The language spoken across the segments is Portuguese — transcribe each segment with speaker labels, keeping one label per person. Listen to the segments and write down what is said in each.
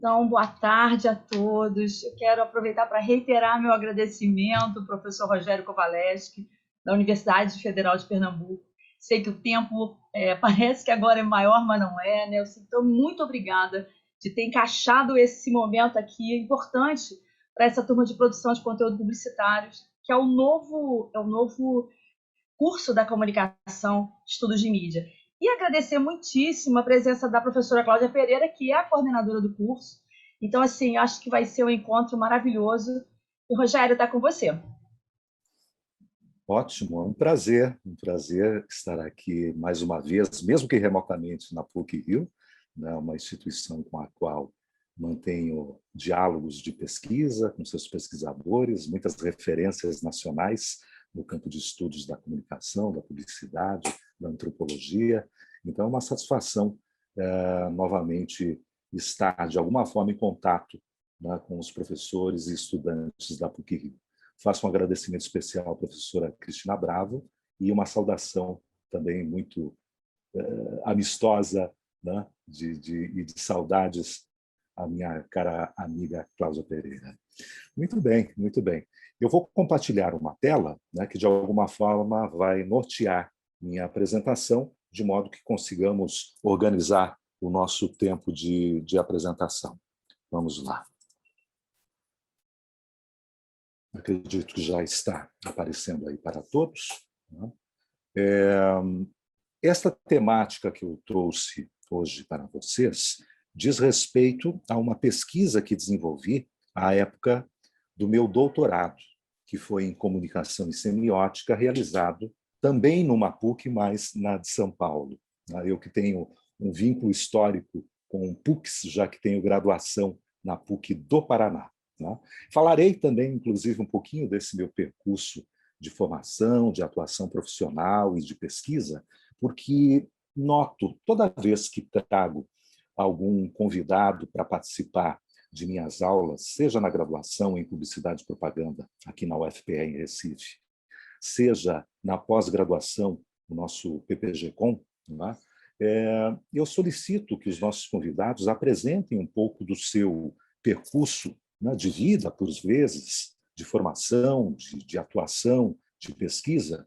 Speaker 1: Então, boa tarde a todos. Eu quero aproveitar para reiterar meu agradecimento ao professor Rogério Kovaleski, da Universidade Federal de Pernambuco. Sei que o tempo parece que agora é maior, mas não é, né? Então, muito obrigada de ter encaixado esse momento aqui importante para essa turma de produção de conteúdo publicitários, que é o novo curso da comunicação, estudos de mídia. E agradecer muitíssimo a presença da professora Cláudia Pereira, que é a coordenadora do curso. Então, assim, acho que vai ser um encontro maravilhoso. E, Rogério, está com você.
Speaker 2: Ótimo, é um prazer estar aqui mais uma vez, mesmo que remotamente, na PUC-Rio, né, uma instituição com a qual mantenho diálogos de pesquisa com seus pesquisadores, muitas referências nacionais no campo de estudos da comunicação, da publicidade, da antropologia. Então, é uma satisfação, novamente, estar, de alguma forma, em contato, né, com os professores e estudantes da PUC-Rio. Faço um agradecimento especial à professora Cristina Bravo e uma saudação também muito amistosa, né, de saudades à minha cara amiga Cláudia Pereira. Muito bem, muito bem. Eu vou compartilhar uma tela, né, que de alguma forma vai nortear minha apresentação, de modo que consigamos organizar o nosso tempo de apresentação. Vamos lá. Acredito que já está aparecendo aí para todos. Esta temática que eu trouxe hoje para vocês diz respeito a uma pesquisa que desenvolvi à época do meu doutorado, que foi em comunicação e semiótica, realizado também numa PUC, mas na de São Paulo. Eu que tenho um vínculo histórico com PUCs, já que tenho graduação na PUC do Paraná. Falarei também, inclusive, um pouquinho desse meu percurso de formação, de atuação profissional e de pesquisa, porque noto, toda vez que trago algum convidado para participar de minhas aulas, seja na graduação em Publicidade e Propaganda, aqui na UFPE, em Recife, seja na pós-graduação, no nosso PPG-Com, eu solicito que os nossos convidados apresentem um pouco do seu percurso, né, de vida, por vezes, de formação, de atuação, de pesquisa,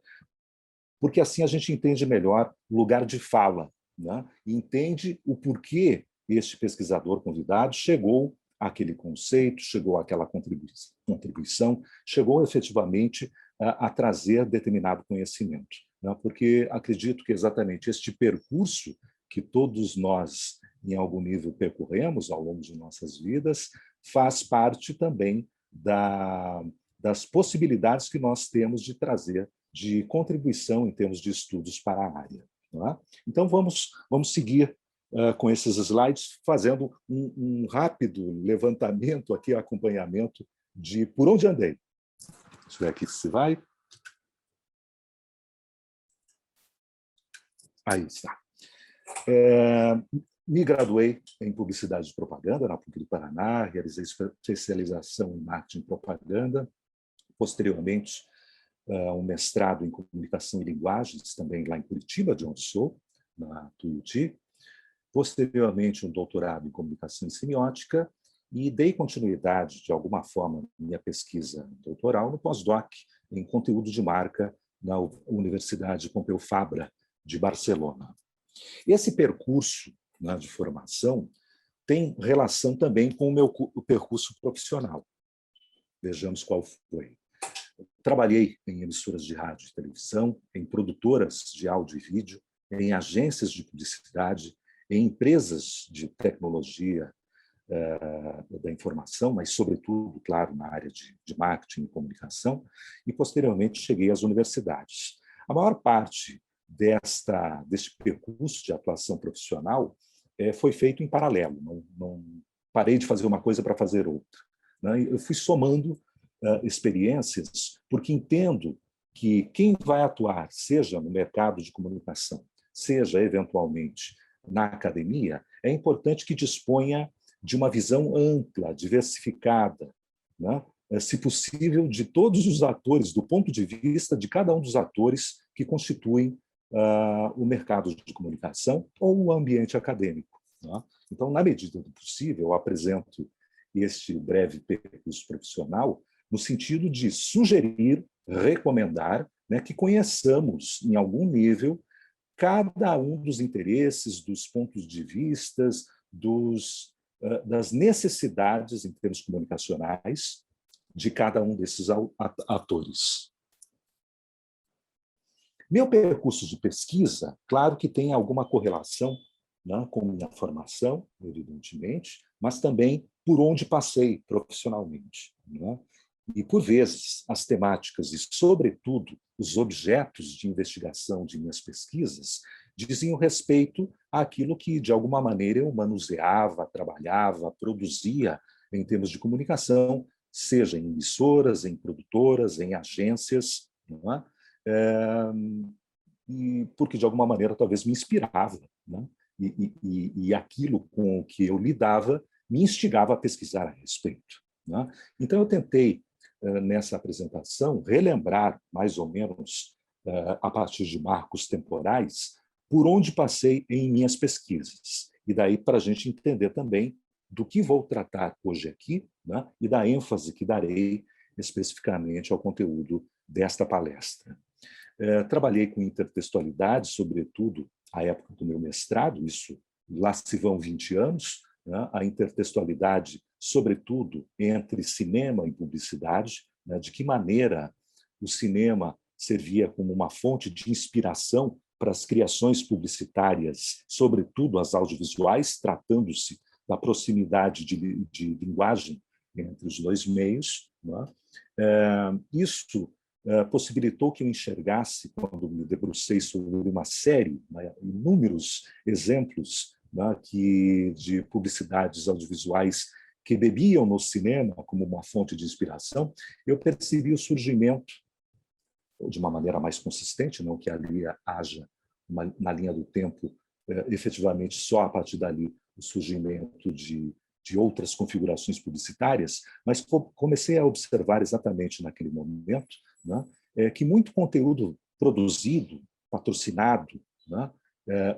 Speaker 2: porque assim a gente entende melhor o lugar de fala, né, e entende o porquê este pesquisador convidado chegou àquele conceito, chegou àquela contribuição, chegou efetivamente a trazer determinado conhecimento. Né, porque acredito que exatamente este percurso que todos nós, em algum nível, percorremos ao longo de nossas vidas, faz parte também das possibilidades que nós temos de trazer de contribuição em termos de estudos para a área. Não é? Então, vamos seguir com esses slides, fazendo um rápido levantamento, aqui, acompanhamento de por onde andei. Deixa eu ver aqui se vai. Aí está. Me graduei em Publicidade e Propaganda na PUC do Paraná, realizei especialização em Marketing e Propaganda, posteriormente um mestrado em Comunicação e Linguagens, também lá em Curitiba, de onde sou, na Tuiuti, posteriormente um doutorado em Comunicação e Semiótica, e dei continuidade, de alguma forma, minha pesquisa doutoral no pós-doc em Conteúdo de Marca na Universidade Pompeu Fabra, de Barcelona. Esse percurso, né, de formação tem relação também com o meu percurso profissional. Vejamos qual foi. Trabalhei em emissoras de rádio e televisão, em produtoras de áudio e vídeo, em agências de publicidade, em empresas de tecnologia da informação, mas, sobretudo, claro, na área de marketing e comunicação, e, posteriormente, cheguei às universidades. A maior parte deste percurso de atuação profissional foi feito em paralelo, não parei de fazer uma coisa para fazer outra. Eu fui somando experiências, porque entendo que quem vai atuar, seja no mercado de comunicação, seja, eventualmente, na academia, é importante que disponha de uma visão ampla, diversificada, né? Se possível, de todos os atores, do ponto de vista de cada um dos atores que constituem o mercado de comunicação ou o ambiente acadêmico. Né? Então, na medida do possível, eu apresento este breve percurso profissional no sentido de sugerir, recomendar, né, que conheçamos, em algum nível, cada um dos interesses, dos pontos de vistas, das necessidades em termos comunicacionais de cada um desses atores. Meu percurso de pesquisa, claro que tem alguma correlação, né, com minha formação, evidentemente, mas também por onde passei profissionalmente. Né? E, por vezes, as temáticas e, sobretudo, os objetos de investigação de minhas pesquisas diziam respeito àquilo que, de alguma maneira, eu manuseava, trabalhava, produzia em termos de comunicação, seja em emissoras, em produtoras, em agências, não é? E porque, de alguma maneira, talvez me inspirava, né? E aquilo com o que eu lidava me instigava a pesquisar a respeito. Né? Então, eu tentei, nessa apresentação, relembrar, mais ou menos, a partir de marcos temporais, por onde passei em minhas pesquisas. E daí para a gente entender também do que vou tratar hoje aqui, né? E da ênfase que darei especificamente ao conteúdo desta palestra. Trabalhei com intertextualidade, sobretudo à época do meu mestrado, isso lá se vão 20 anos, né? A intertextualidade, sobretudo, entre cinema e publicidade, né? De que maneira o cinema servia como uma fonte de inspiração para as criações publicitárias, sobretudo as audiovisuais, tratando-se da proximidade de linguagem entre os dois meios. Né? Isso possibilitou que eu enxergasse, quando me debrucei sobre uma série, né, inúmeros exemplos, né, de publicidades audiovisuais que bebiam no cinema como uma fonte de inspiração, eu percebi o surgimento, de uma maneira mais consistente, não que ali haja na linha do tempo, efetivamente só a partir dali o surgimento de outras configurações publicitárias, mas comecei a observar exatamente naquele momento, né, que muito conteúdo produzido, patrocinado, né,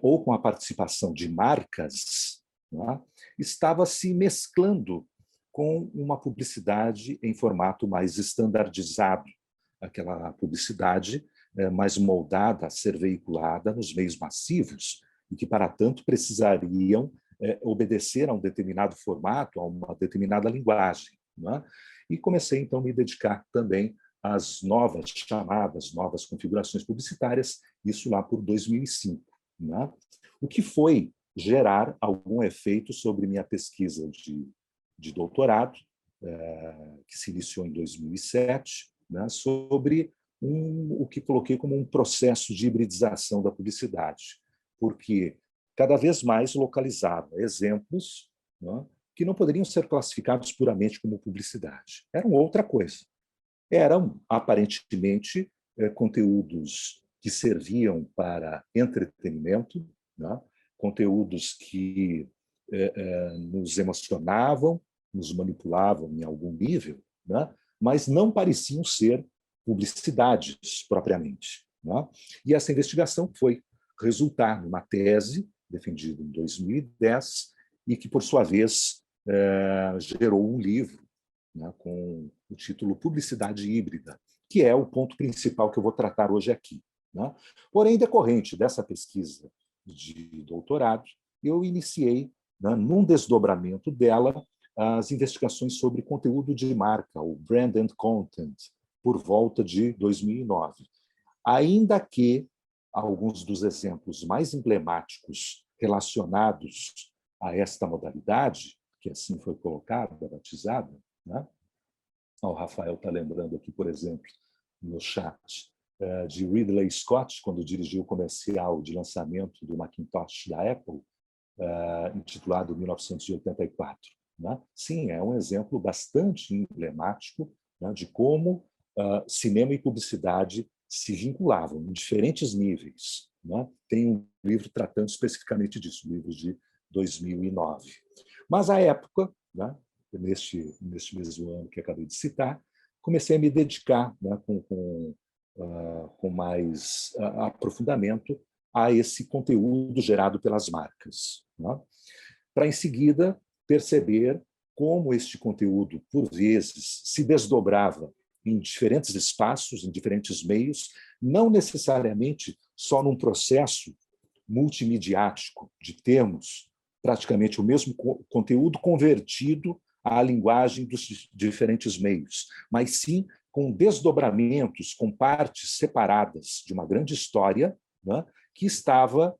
Speaker 2: ou com a participação de marcas, né, estava se mesclando com uma publicidade em formato mais estandardizado, aquela publicidade mais moldada a ser veiculada nos meios massivos e que, para tanto, precisariam obedecer a um determinado formato, a uma determinada linguagem. Né? E comecei, então, a me dedicar também às novas configurações publicitárias, isso lá por 2005. Né? O que foi gerar algum efeito sobre minha pesquisa de doutorado, que se iniciou em 2007, né, sobre o que coloquei como um processo de hibridização da publicidade, porque cada vez mais localizava exemplos, né, que não poderiam ser classificados puramente como publicidade. Eram outra coisa. Eram, aparentemente, conteúdos que serviam para entretenimento, né, conteúdos que nos emocionavam, nos manipulavam em algum nível, né, mas não pareciam ser publicidades propriamente. Né? E essa investigação foi resultar numa tese defendida em 2010 e que, por sua vez, gerou um livro, né, com o título Publicidade Híbrida, que é o ponto principal que eu vou tratar hoje aqui. Né? Porém, decorrente dessa pesquisa de doutorado, eu iniciei, né, num desdobramento dela, as investigações sobre conteúdo de marca, o Brand and Content, por volta de 2009. Ainda que alguns dos exemplos mais emblemáticos relacionados a esta modalidade, que assim foi colocada, batizada, né? O Rafael está lembrando aqui, por exemplo, no chat, de Ridley Scott, quando dirigiu o comercial de lançamento do Macintosh da Apple, intitulado 1984. Né? Sim, é um exemplo bastante emblemático, né, de como cinema e publicidade se vinculavam em diferentes níveis. Né? Tem um livro tratando especificamente disso, um livro de 2009. Mas, à época, né, neste mesmo ano que acabei de citar, comecei a me dedicar, né, com mais aprofundamento a esse conteúdo gerado pelas marcas. Né? para, em seguida, perceber como este conteúdo, por vezes, se desdobrava em diferentes espaços, em diferentes meios, não necessariamente só num processo multimediático de termos praticamente o mesmo conteúdo convertido à linguagem dos diferentes meios, mas sim com desdobramentos, com partes separadas de uma grande história, né, que estava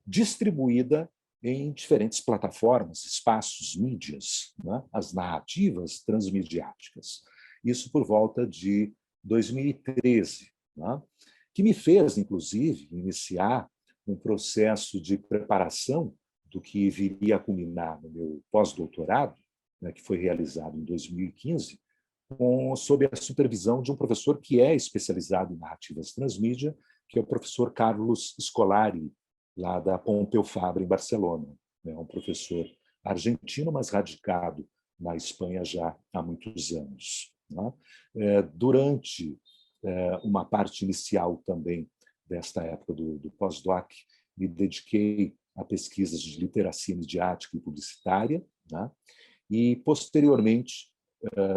Speaker 2: distribuída em diferentes plataformas, espaços, mídias, né, as narrativas transmediáticas. Isso por volta de 2013, né, que me fez, inclusive, iniciar um processo de preparação do que viria a culminar no meu pós-doutorado, né, que foi realizado em 2015, sob a supervisão de um professor que é especializado em narrativas transmídia, que é o professor Carlos Scolari, lá da Pompeu Fabra, em Barcelona. É um professor argentino, mas radicado na Espanha já há muitos anos. Durante uma parte inicial também desta época do pós-doc, me dediquei a pesquisas de literacia midiática e publicitária, né? E, posteriormente,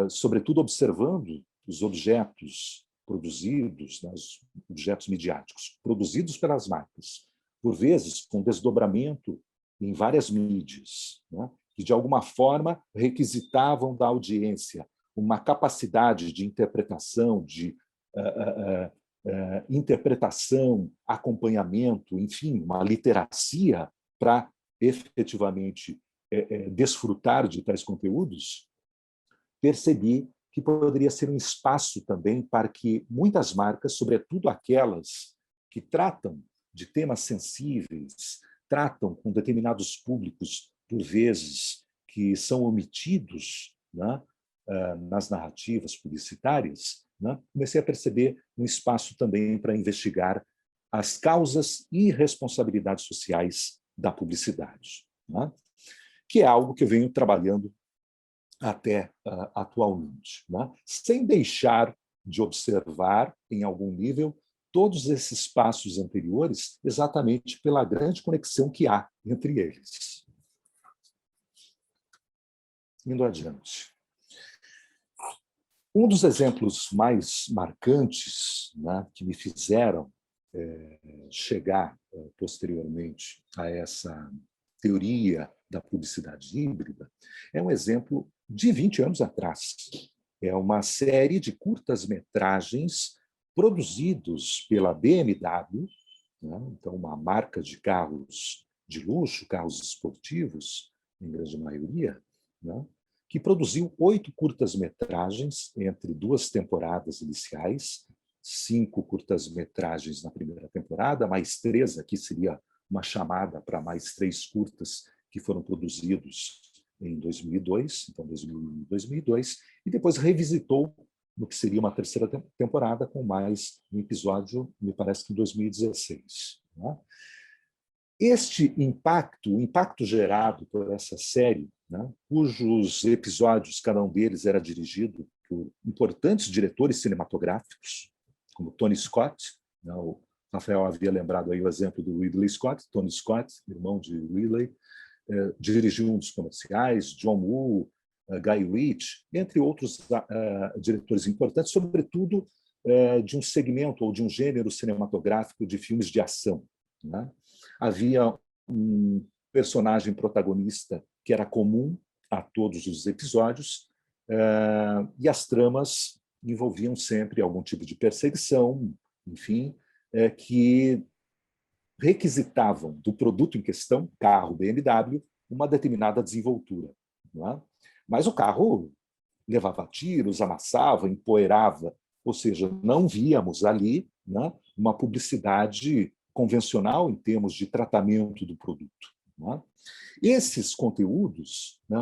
Speaker 2: sobretudo observando os objetos produzidos, né, os objetos midiáticos produzidos pelas marcas, por vezes com desdobramento em várias mídias, né, que, de alguma forma, requisitavam da audiência uma capacidade de interpretação, interpretação, acompanhamento, enfim, uma literacia para efetivamente desfrutar de tais conteúdos, percebi que poderia ser um espaço também para que muitas marcas, sobretudo aquelas que tratam de temas sensíveis, tratam com determinados públicos, por vezes, que são omitidos, né, nas narrativas publicitárias, né, comecei a perceber um espaço também para investigar as causas e responsabilidades sociais da publicidade, né, que é algo que eu venho trabalhando até atualmente, né, sem deixar de observar, em algum nível, todos esses passos anteriores, exatamente pela grande conexão que há entre eles. Indo adiante. Um dos exemplos mais marcantes, né, que me fizeram chegar posteriormente a essa teoria da publicidade híbrida é um exemplo de 20 anos atrás. É uma série de curtas-metragens produzidos pela BMW, né, então uma marca de carros de luxo, carros esportivos, em grande maioria, né, que produziu 8 curtas-metragens entre 2 temporadas iniciais, 5 curtas-metragens na primeira temporada, mais 3, aqui seria uma chamada para mais 3 curtas que foram produzidos em 2002, então 2002, e depois revisitou no que seria uma terceira temporada com mais um episódio, me parece que em 2016. Né? Este impacto, o impacto gerado por essa série, né, cujos episódios, cada um deles era dirigido por importantes diretores cinematográficos, como Tony Scott, né, o Rafael havia lembrado aí o exemplo do Ridley Scott, Tony Scott, irmão de Ridley, dirigiu um dos comerciais, John Woo, Guy Ritchie, entre outros diretores importantes, sobretudo de um segmento ou de um gênero cinematográfico de filmes de ação. Né? Havia um personagem protagonista que era comum a todos os episódios, e as tramas envolviam sempre algum tipo de perseguição, enfim, que requisitavam do produto em questão, carro BMW, uma determinada desenvoltura. Não é? Mas o carro levava tiros, amassava, empoeirava, ou seja, não víamos ali, né, uma publicidade convencional em termos de tratamento do produto. Não é? Esses conteúdos, né,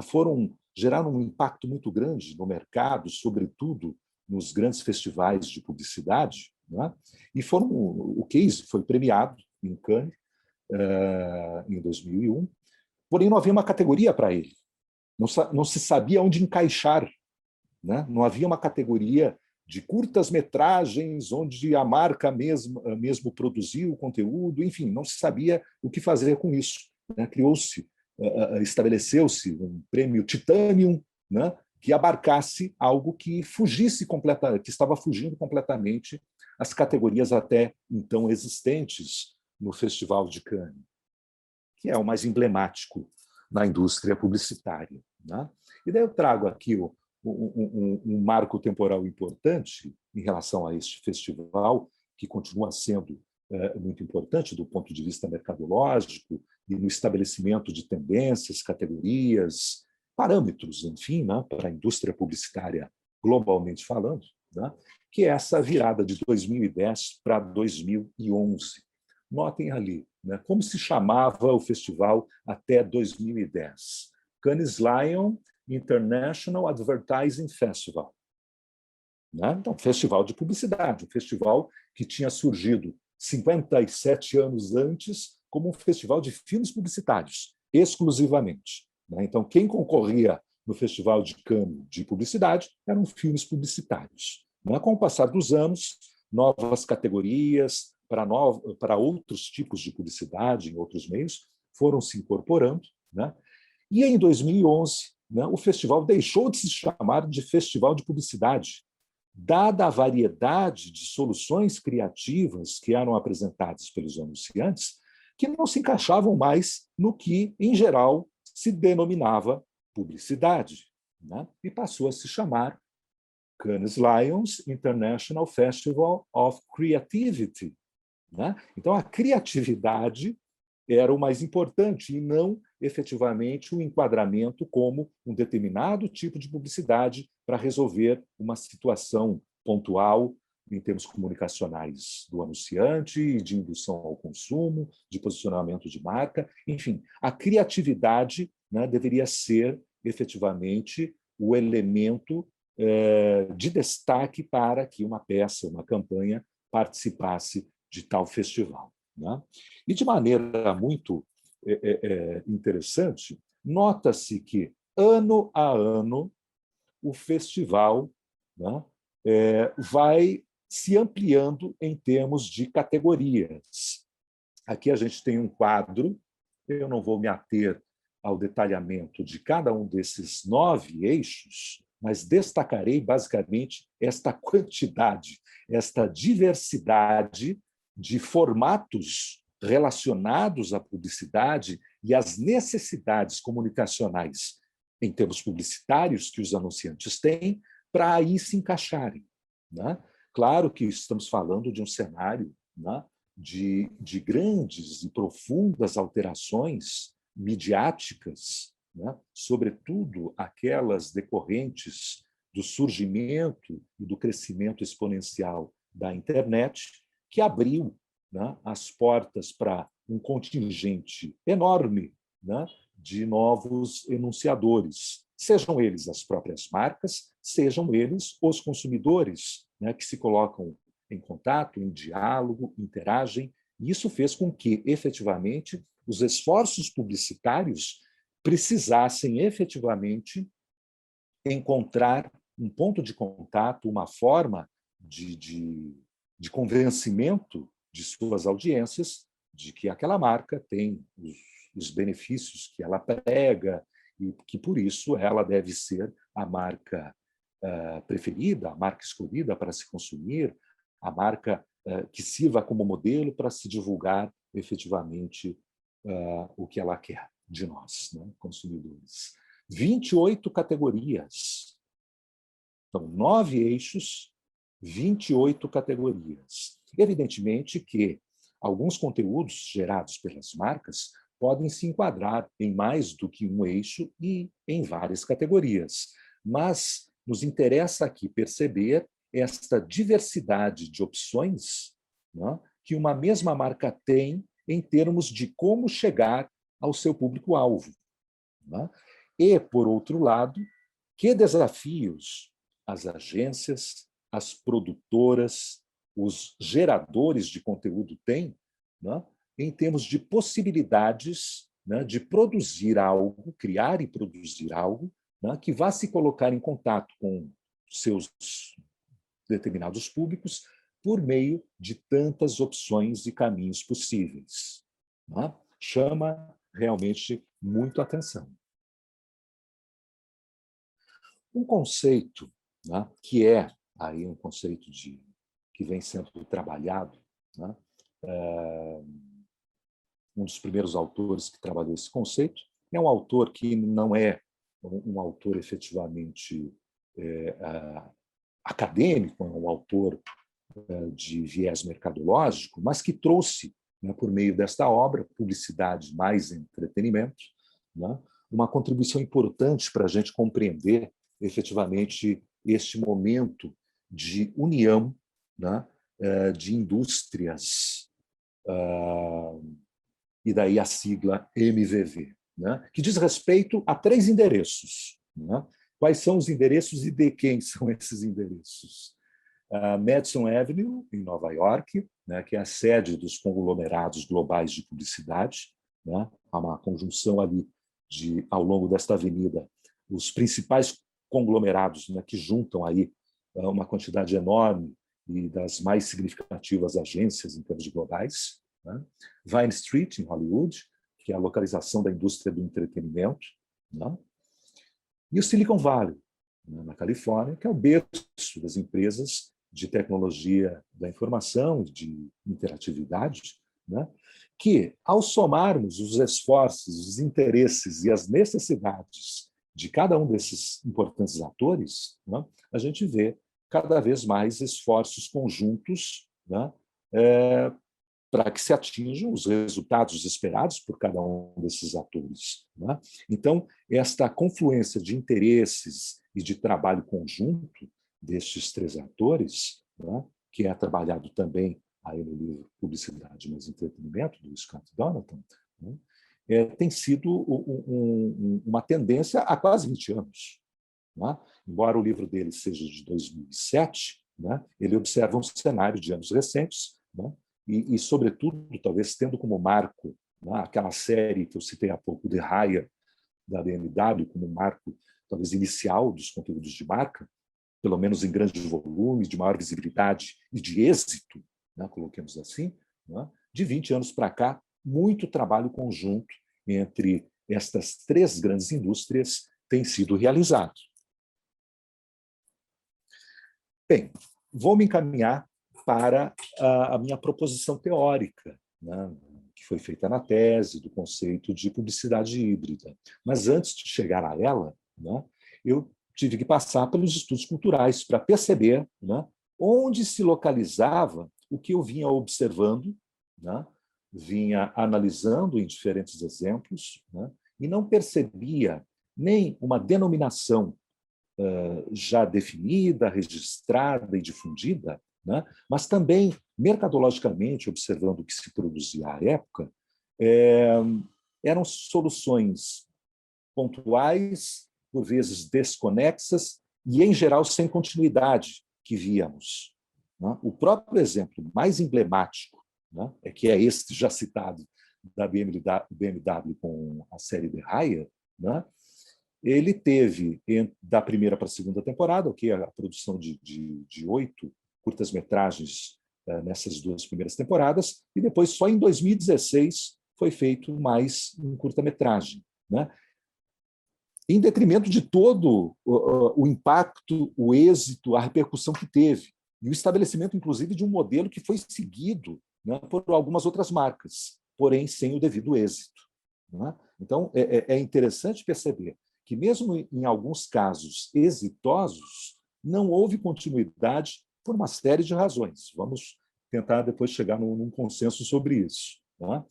Speaker 2: geraram um impacto muito grande no mercado, sobretudo nos grandes festivais de publicidade, né, e o case foi premiado em Cannes, em 2001, porém não havia uma categoria para ele. Não se sabia onde encaixar. Né? Não havia uma categoria de curtas-metragens onde a marca mesmo produziu o conteúdo, enfim, não se sabia o que fazer com isso. Né? Criou-se estabeleceu-se um prêmio Titanium, né, que abarcasse algo que fugisse que estava fugindo completamente às categorias até então existentes no Festival de Cannes, que é o mais emblemático na indústria publicitária, né? E daí eu trago aqui um marco temporal importante em relação a este festival, que continua sendo muito importante do ponto de vista mercadológico e no estabelecimento de tendências, categorias, parâmetros, enfim, né, para a indústria publicitária globalmente falando, né, que é essa virada de 2010 para 2011. Notem ali, né, como se chamava o festival até 2010. Cannes Lion International Advertising Festival. Né? Então, festival de publicidade, um festival que tinha surgido 57 anos antes como um festival de filmes publicitários, exclusivamente. Né? Então, quem concorria no Festival de Cannes de publicidade eram filmes publicitários. Né? Com o passar dos anos, novas categorias para outros tipos de publicidade em outros meios foram se incorporando. Né? E em 2011, né, o festival deixou de se chamar de Festival de Publicidade, dada a variedade de soluções criativas que eram apresentadas pelos anunciantes, que não se encaixavam mais no que, em geral, se denominava publicidade, né? E passou a se chamar Cannes Lions International Festival of Creativity. Né? Então, a criatividade era o mais importante e não, efetivamente, o enquadramento como um determinado tipo de publicidade para resolver uma situação pontual em termos comunicacionais do anunciante, de indução ao consumo, de posicionamento de marca. Enfim, a criatividade, né, deveria ser, efetivamente, o elemento de destaque para que uma peça, uma campanha, participasse de tal festival. Né? E de maneira muito interessante, nota-se que, ano a ano, o festival, né, vai se ampliando em termos de categorias. Aqui a gente tem um quadro, eu não vou me ater ao detalhamento de cada um desses 9 eixos, mas destacarei basicamente esta quantidade, esta diversidade de formatos relacionados à publicidade e às necessidades comunicacionais em termos publicitários que os anunciantes têm para aí se encaixarem. Né? Claro que estamos falando de um cenário, né, de grandes e profundas alterações midiáticas, né, sobretudo aquelas decorrentes do surgimento e do crescimento exponencial da internet, que abriu, né, as portas para um contingente enorme, né, de novos enunciadores, sejam eles as próprias marcas, sejam eles os consumidores, né, que se colocam em contato, em diálogo, interagem. E isso fez com que, efetivamente, os esforços publicitários precisassem, efetivamente, encontrar um ponto de contato, uma forma de convencimento de suas audiências de que aquela marca tem os benefícios que ela prega e que, por isso, ela deve ser a marca preferida, a marca escolhida para se consumir, a marca que sirva como modelo para se divulgar efetivamente o que ela quer de nós, né, consumidores. 28 categorias. Então, 9 eixos, 28 categorias. Evidentemente que alguns conteúdos gerados pelas marcas podem se enquadrar em mais do que um eixo e em várias categorias. Mas nos interessa aqui perceber esta diversidade de opções, né, que uma mesma marca tem em termos de como chegar ao seu público-alvo. Né? E, por outro lado, que desafios as agências, as produtoras, os geradores de conteúdo têm, né, em termos de possibilidades, né, de produzir algo, criar e produzir algo, né, que vá se colocar em contato com seus determinados públicos por meio de tantas opções e caminhos possíveis. Né? Chama realmente muito atenção. Um conceito, né, que é aí um conceito que vem sendo trabalhado, né, um dos primeiros autores que trabalhou esse conceito é um autor que não é um autor efetivamente acadêmico, é um autor de viés mercadológico, mas que trouxe, né, por meio desta obra, Publicidade mais Entretenimento, né, uma contribuição importante para a gente compreender efetivamente este momento de união, né, de indústrias, e daí a sigla MVV, né, que diz respeito a 3 endereços. Né? Quais são os endereços e de quem são esses endereços? Madison Avenue, em Nova York, né, que é a sede dos conglomerados globais de publicidade. Né? Há uma conjunção ali, ao longo desta avenida, os principais conglomerados, né, que juntam aí uma quantidade enorme e das mais significativas agências em termos globais. Né? Vine Street, em Hollywood, que é a localização da indústria do entretenimento. Né? E o Silicon Valley, né, na Califórnia, que é o berço das empresas de tecnologia da informação, de interatividade, né, que, ao somarmos os esforços, os interesses e as necessidades de cada um desses importantes atores, né, a gente vê cada vez mais esforços conjuntos, né, para que se atinjam os resultados esperados por cada um desses atores. Né? Então, esta confluência de interesses e de trabalho conjunto destes 3 atores, né, que é trabalhado também aí no livro Publicidade mais Entretenimento, do Scott Donovan, né, tem sido uma tendência há quase 20 anos. Né? Embora o livro dele seja de 2007, né, ele observa um cenário de anos recentes, né, e, sobretudo, talvez tendo como marco, né, aquela série que eu citei há pouco, The Hire, da BMW, como marco, talvez, inicial dos conteúdos de marca, pelo menos em grande volume, de maior visibilidade e de êxito, né, coloquemos assim, né, de 20 anos para cá, muito trabalho conjunto entre estas 3 grandes indústrias tem sido realizado. Bem, vou me encaminhar para a minha proposição teórica, né, que foi feita na tese do conceito de publicidade híbrida. Mas antes de chegar a ela, né, eu tive que passar pelos estudos culturais para perceber, né, onde se localizava o que eu vinha observando, né, vinha analisando em diferentes exemplos, né, e não percebia nem uma denominação já definida, registrada e difundida, né? Mas também, mercadologicamente, observando o que se produzia à época, eram soluções pontuais, por vezes desconexas, e, em geral, sem continuidade que víamos. Né? O próprio exemplo mais emblemático, né, que é este já citado da BMW com a série The Hire, né? Ele teve, da primeira para a segunda temporada, que é a produção de 8 curtas-metragens nessas 2 primeiras temporadas, e depois, só em 2016, foi feito mais um curta-metragem. Né? Em detrimento de todo o impacto, o êxito, a repercussão que teve, e o estabelecimento, inclusive, de um modelo que foi seguido, né, por algumas outras marcas, porém sem o devido êxito. Né? Então, é interessante perceber que, mesmo em alguns casos exitosos, não houve continuidade por uma série de razões. Vamos tentar depois chegar num consenso sobre isso. Tá?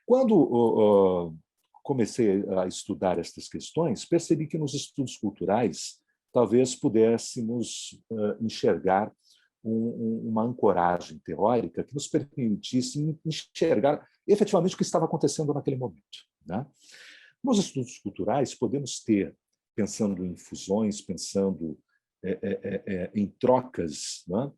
Speaker 2: Quando comecei a estudar estas questões, percebi que nos estudos culturais talvez pudéssemos enxergar uma ancoragem teórica que nos permitisse enxergar efetivamente o que estava acontecendo naquele momento. Né? Nos estudos culturais, podemos ter, pensando em fusões, pensando em trocas, né,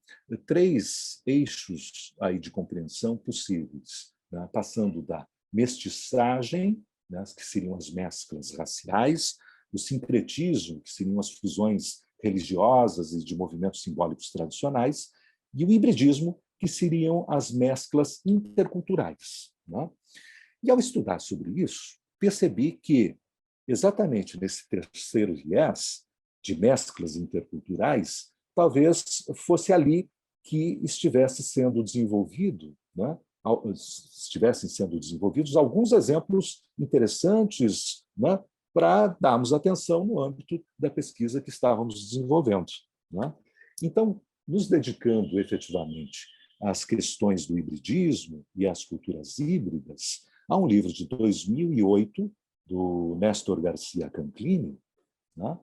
Speaker 2: 3 eixos aí de compreensão possíveis, né, passando da mestiçagem, né, que seriam as mesclas raciais, o sincretismo, que seriam as fusões religiosas e de movimentos simbólicos tradicionais, e o hibridismo, que seriam as mesclas interculturais. Né? E, ao estudar sobre isso, percebi que, exatamente nesse terceiro viés de mesclas interculturais, talvez fosse ali que estivesse sendo desenvolvido, né? Estivessem sendo desenvolvidos alguns exemplos interessantes, né? Para darmos atenção no âmbito da pesquisa que estávamos desenvolvendo, né? Então, nos dedicando efetivamente às questões do hibridismo e às culturas híbridas, há um livro de 2008, do Néstor Garcia Canclini, né?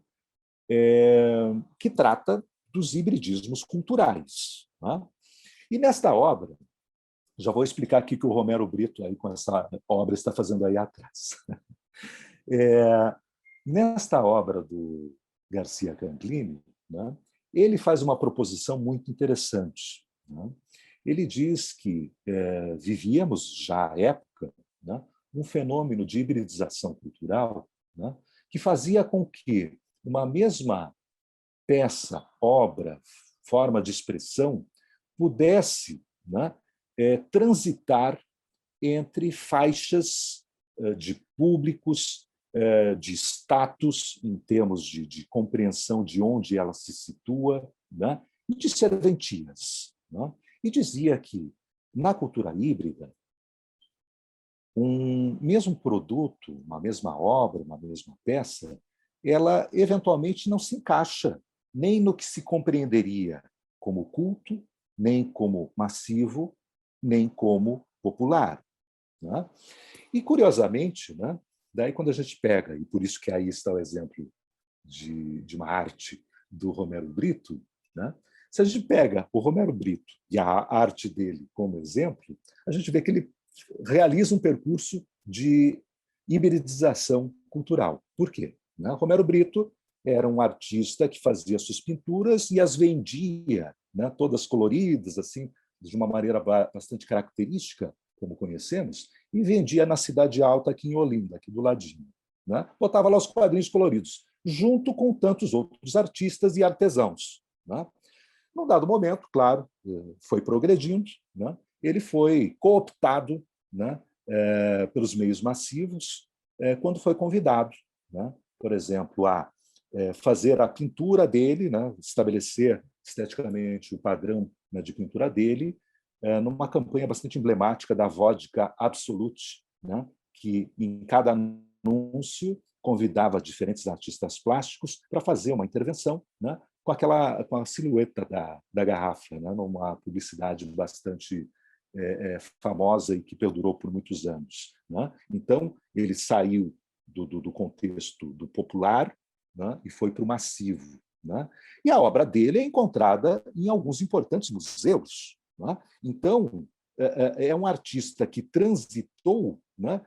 Speaker 2: Que trata dos hibridismos culturais, né? E nesta obra, já vou explicar aqui que o Romero Brito, aí, com essa obra, está fazendo aí atrás. Nesta obra do Garcia Canclini, né, ele faz uma proposição muito interessante, né? Ele diz que vivíamos já à época, né, um fenômeno de hibridização cultural, né, que fazia com que uma mesma peça, obra, forma de expressão pudesse, né, transitar entre faixas de públicos, de status, em termos de compreensão de onde ela se situa, né, e de serventias, né? E dizia que, na cultura híbrida, um mesmo produto, uma mesma obra, uma mesma peça, ela eventualmente não se encaixa nem no que se compreenderia como culto, nem como massivo, nem como popular, né? E, curiosamente, né, daí quando a gente pega, e por isso que aí está o exemplo de uma arte do Romero Brito, né? Se a gente pega o Romero Brito e a arte dele como exemplo, a gente vê que ele realiza um percurso de hibridização cultural. Por quê? Né? Romero Brito era um artista que fazia suas pinturas e as vendia, né, todas coloridas, assim, de uma maneira bastante característica, como conhecemos, e vendia na Cidade Alta, aqui em Olinda, aqui do ladinho, né? Botava lá os quadrinhos coloridos, junto com tantos outros artistas e artesãos, né? Num dado momento, claro, foi progredindo, né? Ele foi cooptado, né, pelos meios massivos, quando foi convidado, né, por exemplo, a fazer a pintura dele, né, estabelecer esteticamente o padrão, né, de pintura dele, numa campanha bastante emblemática da Vodka Absolute, né, que em cada anúncio convidava diferentes artistas plásticos para fazer uma intervenção, né, com a silhueta da garrafa, né, numa publicidade bastante famosa e que perdurou por muitos anos, né? Então, ele saiu do contexto do popular, né, e foi para o massivo, né? E a obra dele é encontrada em alguns importantes museus, né? Então, é um artista que transitou, né,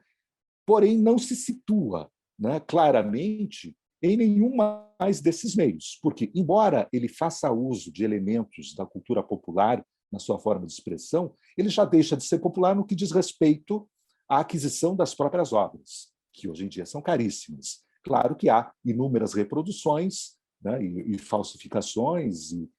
Speaker 2: porém não se situa, né, claramente em nenhum mais desses meios, porque, embora ele faça uso de elementos da cultura popular na sua forma de expressão, ele já deixa de ser popular no que diz respeito à aquisição das próprias obras, que hoje em dia são caríssimas. Claro que há inúmeras reproduções, né, e falsificações e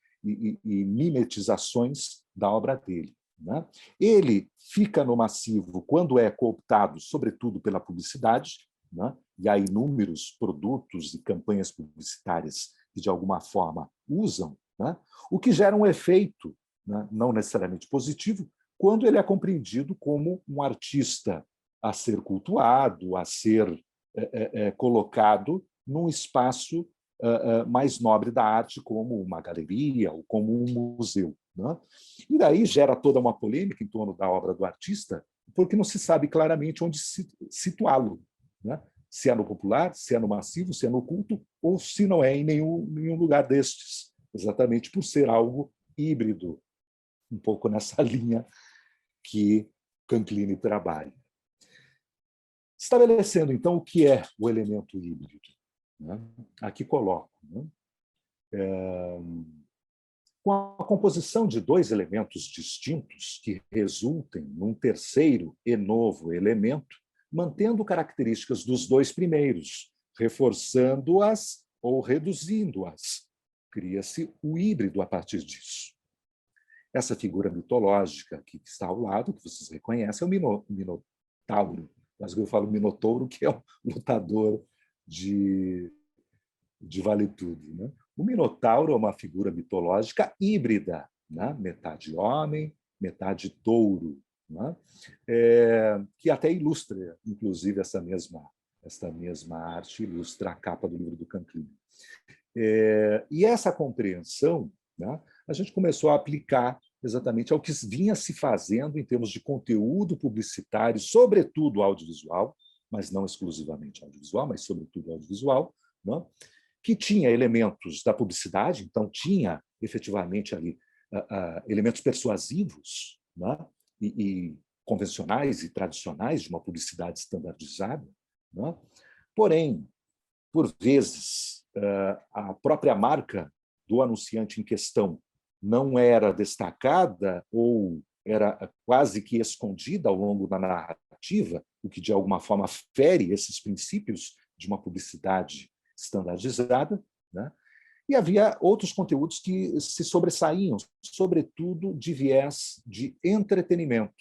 Speaker 2: mimetizações da obra dele, né? Ele fica no massivo quando é cooptado, sobretudo pela publicidade, né? E há inúmeros produtos e campanhas publicitárias que, de alguma forma, usam, né? O que gera um efeito, né, não necessariamente positivo, quando ele é compreendido como um artista a ser cultuado, a ser colocado num espaço mais nobre da arte, como uma galeria ou como um museu, né? E daí gera toda uma polêmica em torno da obra do artista, porque não se sabe claramente onde situá-lo, né? Se é no popular, se é no massivo, se é no culto, ou se não é em nenhum lugar destes, exatamente por ser algo híbrido, um pouco nessa linha que Canclini trabalha. Estabelecendo, então, o que é o elemento híbrido, né? Aqui coloco, né? Com a composição de dois elementos distintos que resultem num terceiro e novo elemento, mantendo características dos dois primeiros, reforçando-as ou reduzindo-as. Cria-se o híbrido a partir disso. Essa figura mitológica que está ao lado, que vocês reconhecem, é o Minotauro, Mas eu falo Minotouro, que é um lutador de vale tudo, né? O Minotauro é uma figura mitológica híbrida, né? Metade homem, metade touro, né? Que até ilustra, inclusive, esta mesma arte ilustra a capa do livro do Canclini. E essa compreensão, né, a gente começou a aplicar exatamente ao que vinha se fazendo em termos de conteúdo publicitário, sobretudo audiovisual, mas não exclusivamente audiovisual, mas sobretudo audiovisual, né, que tinha elementos da publicidade, então tinha efetivamente ali elementos persuasivos, né, e convencionais e tradicionais de uma publicidade standardizada, né, porém, por vezes, a própria marca do anunciante em questão não era destacada ou era quase que escondida ao longo da narrativa, o que de alguma forma fere esses princípios de uma publicidade standardizada, né? E havia outros conteúdos que se sobressaíam, sobretudo de viés de entretenimento,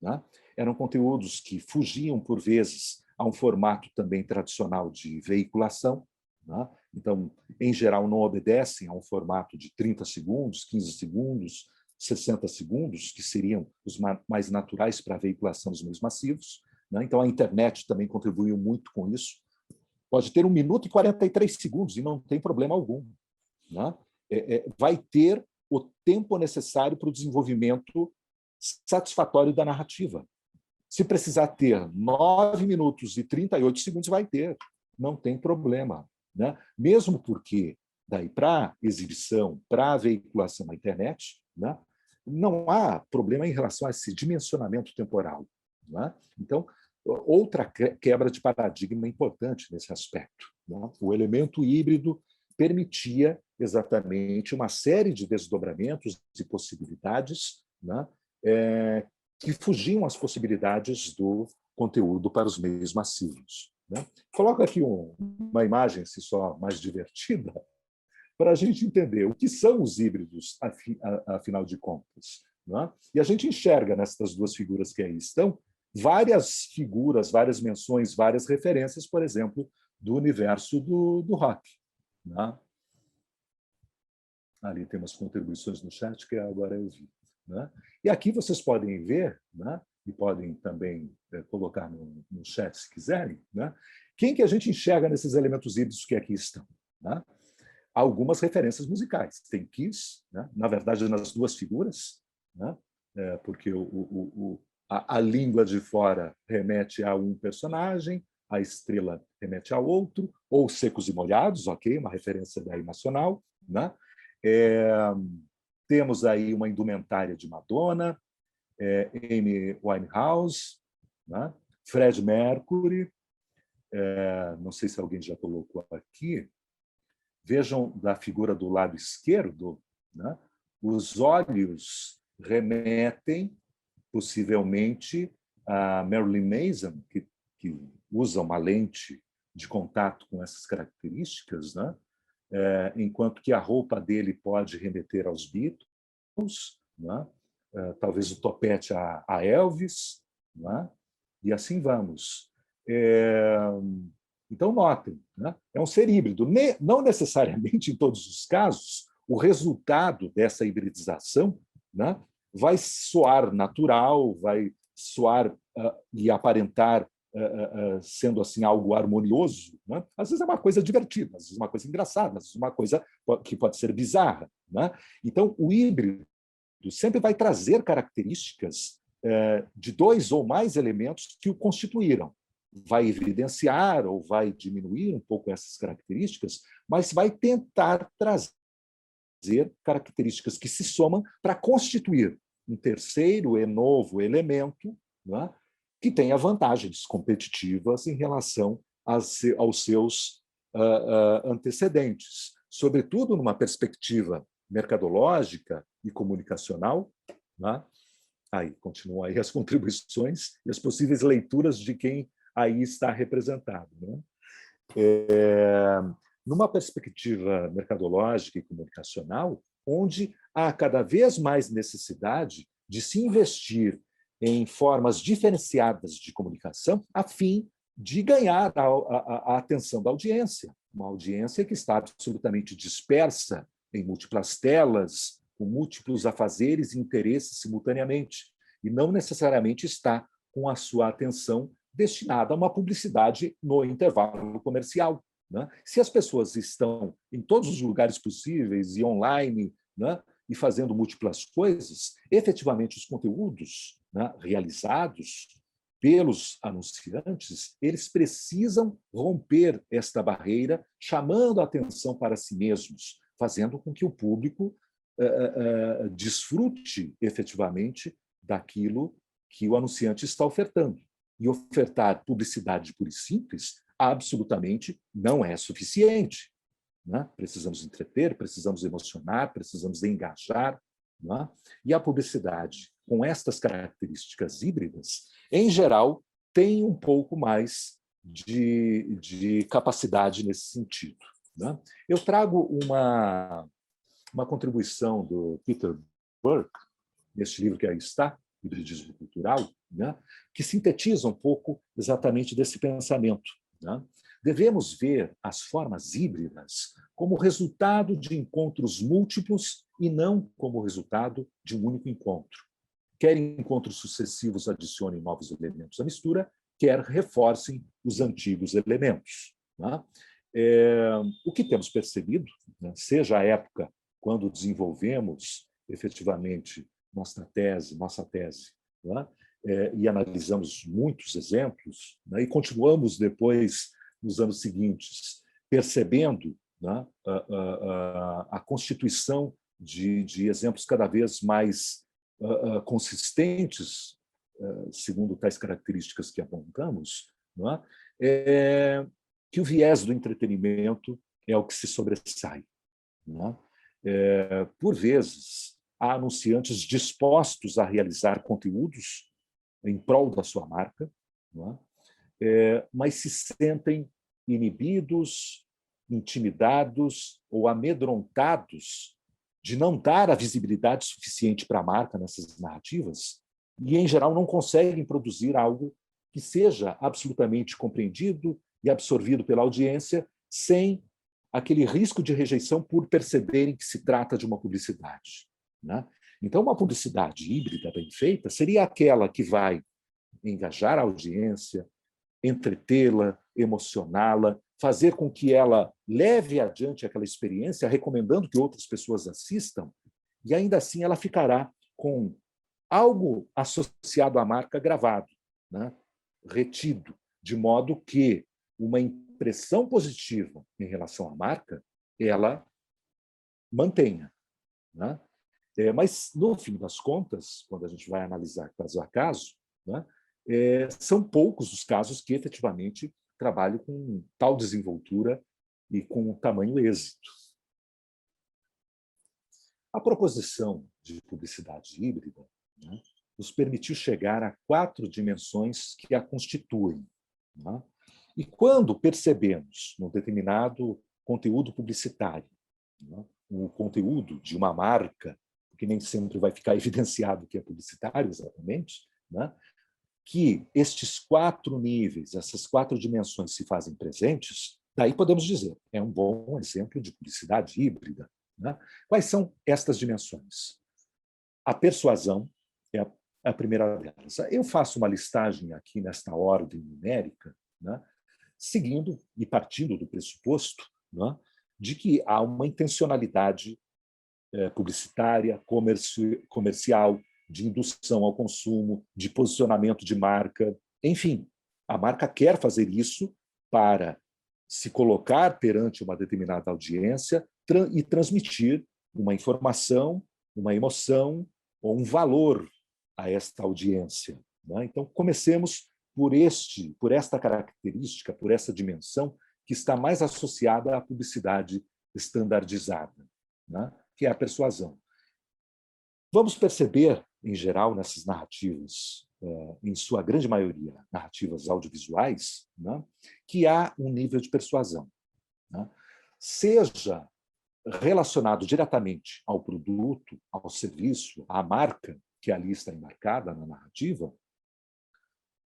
Speaker 2: né? Eram conteúdos que fugiam, por vezes, a um formato também tradicional de veiculação, né? Então, em geral, não obedecem a um formato de 30 segundos, 15 segundos, 60 segundos, que seriam os mais naturais para a veiculação dos meios massivos, né? Então, a internet também contribuiu muito com isso. Pode ter 1 minuto e 43 segundos, e não tem problema algum, né? Vai ter o tempo necessário para o desenvolvimento satisfatório da narrativa. Se precisar ter 9 minutos e 38 segundos, vai ter. Não tem problema, né? Mesmo porque, daí para exibição, para veiculação na internet, né, não há problema em relação a esse dimensionamento temporal, né? Então, outra quebra de paradigma importante nesse aspecto, né? O elemento híbrido permitia exatamente uma série de desdobramentos e possibilidades, né, que fugiam às possibilidades do conteúdo para os meios massivos, né? Coloco aqui uma imagem, se só mais divertida, para a gente entender o que são os híbridos, afinal de contas, né? E a gente enxerga nessas duas figuras que aí estão várias figuras, várias menções, várias referências, por exemplo, do universo do rock, né? Ali tem umas contribuições no chat que agora eu vi, né? E aqui vocês podem ver, né, e podem também colocar no chat se quiserem, né, quem que a gente enxerga nesses elementos híbridos que aqui estão, né? Algumas referências musicais. Tem Kiss, né, na verdade, nas duas figuras, né, porque a língua de fora remete a um personagem, a estrela remete a outro, ou Secos e Molhados, ok, uma referência daí nacional, né? Temos aí uma indumentária de Madonna, Amy Winehouse, né? Fred Mercury, não sei se alguém já colocou aqui. Vejam da figura do lado esquerdo, né? Os olhos remetem possivelmente a Marilyn Manson, que usa uma lente de contato com essas características, né? Enquanto que a roupa dele pode remeter aos Beatles, né? Talvez o topete a Elvis, né? E assim vamos. Então, notem, né? É um ser híbrido. Não necessariamente, em todos os casos, o resultado dessa hibridização, né, vai soar natural, vai soar e aparentar sendo assim algo harmonioso, né? Às vezes é uma coisa divertida, às vezes é uma coisa engraçada, às vezes é uma coisa que pode ser bizarra, né? Então, o híbrido sempre vai trazer características de dois ou mais elementos que o constituíram. Vai evidenciar ou vai diminuir um pouco essas características, mas vai tentar trazer características que se somam para constituir um terceiro e novo elemento, né, que tenha vantagens competitivas em relação aos seus antecedentes, sobretudo numa perspectiva mercadológica e comunicacional, né? Aí continuam aí as contribuições e as possíveis leituras de quem aí está representado, né? Numa perspectiva mercadológica e comunicacional, onde há cada vez mais necessidade de se investir em formas diferenciadas de comunicação, a fim de ganhar a atenção da audiência. Uma audiência que está absolutamente dispersa em múltiplas telas, com múltiplos afazeres e interesses simultaneamente, e não necessariamente está com a sua atenção destinada a uma publicidade no intervalo comercial. Né? Se as pessoas estão em todos os lugares possíveis e online, né, e fazendo múltiplas coisas, efetivamente os conteúdos, né, realizados pelos anunciantes, eles precisam romper esta barreira, chamando a atenção para si mesmos, fazendo com que o público desfrute efetivamente daquilo que o anunciante está ofertando. E ofertar publicidade pura e simples absolutamente não é suficiente. Né? Precisamos entreter, precisamos emocionar, precisamos engajar. Né? E a publicidade, com estas características híbridas, em geral, tem um pouco mais de capacidade nesse sentido. Né? Eu trago uma contribuição do Peter Burke, neste livro que aí está, Hibridismo Cultural, né? Que sintetiza um pouco exatamente desse pensamento. Né? Devemos ver as formas híbridas como resultado de encontros múltiplos e não como resultado de um único encontro. Quer encontros sucessivos adicionem novos elementos à mistura, quer reforcem os antigos elementos. Né? O que temos percebido, né, seja a época quando desenvolvemos efetivamente nossa tese, né, e analisamos muitos exemplos, né, e continuamos depois, nos anos seguintes, percebendo, né, a constituição de exemplos cada vez mais consistentes, segundo tais características que apontamos, né, que o viés do entretenimento é o que se sobressai. Né? Por vezes, há anunciantes dispostos a realizar conteúdos em prol da sua marca, não é? Mas se sentem inibidos, intimidados ou amedrontados de não dar a visibilidade suficiente para a marca nessas narrativas e, em geral, não conseguem produzir algo que seja absolutamente compreendido e absorvido pela audiência sem aquele risco de rejeição por perceberem que se trata de uma publicidade. Né? Então, uma publicidade híbrida bem feita seria aquela que vai engajar a audiência, entretê-la, emocioná-la, fazer com que ela leve adiante aquela experiência, recomendando que outras pessoas assistam, e ainda assim ela ficará com algo associado à marca gravado, né? Retido, de modo que uma impressão positiva em relação à marca ela mantenha. Né? Mas, no fim das contas, quando a gente vai analisar caso a caso, né, são poucos os casos que efetivamente trabalham com tal desenvoltura e com tamanho êxito. A proposição de publicidade híbrida, né, nos permitiu chegar a 4 dimensões que a constituem. Né? E quando percebemos, num determinado conteúdo publicitário, né, o conteúdo de uma marca, que nem sempre vai ficar evidenciado que é publicitário exatamente, né, que estes 4 níveis, essas 4 dimensões se fazem presentes, daí podemos dizer, é um bom exemplo de publicidade híbrida. Né? Quais são estas dimensões? A persuasão é a primeira delas. Eu faço uma listagem aqui nesta ordem numérica, né, seguindo e partindo do pressuposto, né, de que há uma intencionalidade publicitária, comercial, de indução ao consumo, de posicionamento de marca. Enfim, a marca quer fazer isso para se colocar perante uma determinada audiência e transmitir uma informação, uma emoção ou um valor a esta audiência. Né? Então, comecemos por esta característica, por essa dimensão que está mais associada à publicidade estandardizada, né? Que é a persuasão. Vamos perceber, em geral, nessas narrativas, em sua grande maioria, narrativas audiovisuais, né, que há um nível de persuasão. Né? Seja relacionado diretamente ao produto, ao serviço, à marca, que ali está embarcada na narrativa.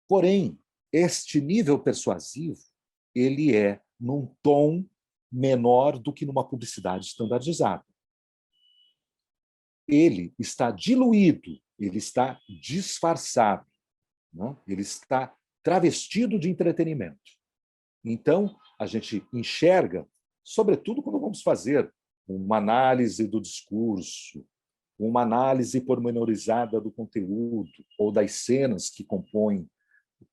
Speaker 2: Porém, este nível persuasivo ele é num tom menor do que numa publicidade estandardizada. Ele está diluído, ele está disfarçado, né? Ele está travestido de entretenimento. Então, a gente enxerga, sobretudo quando vamos fazer uma análise do discurso, uma análise pormenorizada do conteúdo ou das cenas que compõem